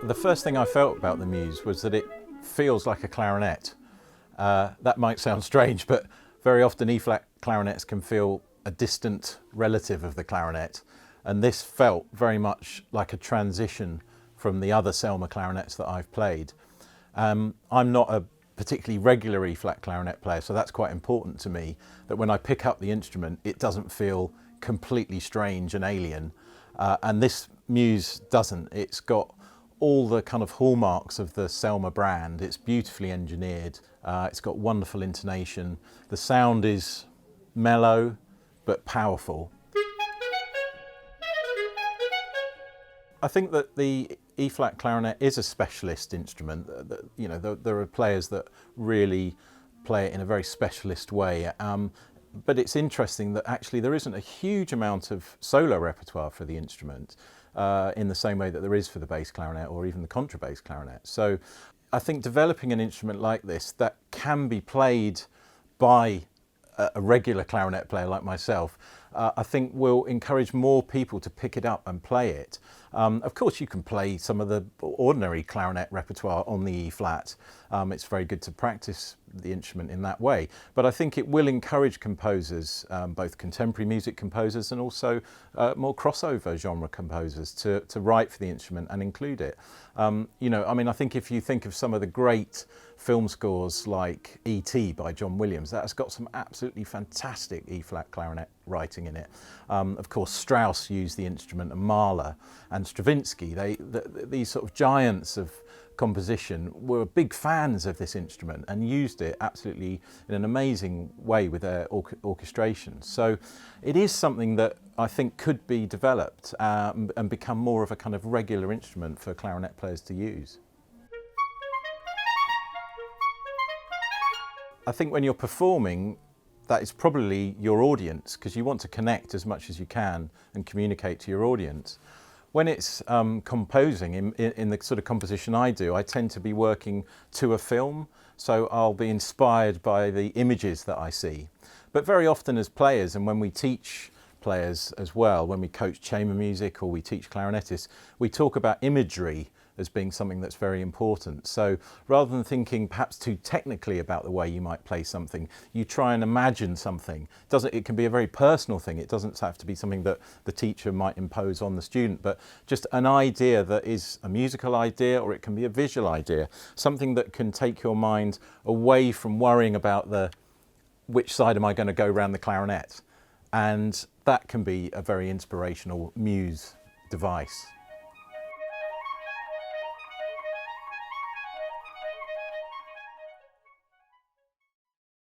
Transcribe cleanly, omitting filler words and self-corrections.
The first thing I felt about the Muse was that it feels like a clarinet. That might sound strange, but very often E-flat clarinets can feel a distant relative of the clarinet, and this felt very much like a transition from the other Selmer clarinets that I've played. I'm not a particularly regular E-flat clarinet player, so that's quite important to me, that when I pick up the instrument it doesn't feel completely strange and alien, and this Muse doesn't. It's got all the kind of hallmarks of the Selmer brand. It's beautifully engineered, it's got wonderful intonation, the sound is mellow but powerful. I think that the E-flat clarinet is a specialist instrument. You know, there are players that really play it in a very specialist way. But it's interesting that actually there isn't a huge amount of solo repertoire for the instrument in the same way that there is for the bass clarinet or even the contrabass clarinet. So I think developing an instrument like this that can be played by a regular clarinet player like myself, I think will encourage more people to pick it up and play it. Of course you can play some of the ordinary clarinet repertoire on the E-flat. It's very good to practice the instrument in that way, but I think it will encourage composers, both contemporary music composers and also more crossover genre composers to write for the instrument and include it. You know, I mean, I think if you think of some of the great film scores like E.T. by John Williams, that's got some absolutely fantastic E-flat clarinet writing in it. Of course, Strauss used the instrument, and Mahler and Stravinsky, these sort of giants of composition were big fans of this instrument and used it absolutely in an amazing way with their orchestration. So it is something that I think could be developed and become more of a kind of regular instrument for clarinet players to use. I think when you're performing, that is probably your audience, because you want to connect as much as you can and communicate to your audience. When it's composing, in the sort of composition I do, I tend to be working to a film, so I'll be inspired by the images that I see. But very often as players, and when we teach players as well, when we coach chamber music or we teach clarinetists, we talk about imagery as being something that's very important. So rather than thinking perhaps too technically about the way you might play something, you try and imagine something. It can be a very personal thing. It doesn't have to be something that the teacher might impose on the student, but just an idea that is a musical idea, or it can be a visual idea, something that can take your mind away from worrying about which side am I going to go around the clarinet. And that can be a very inspirational Muse device.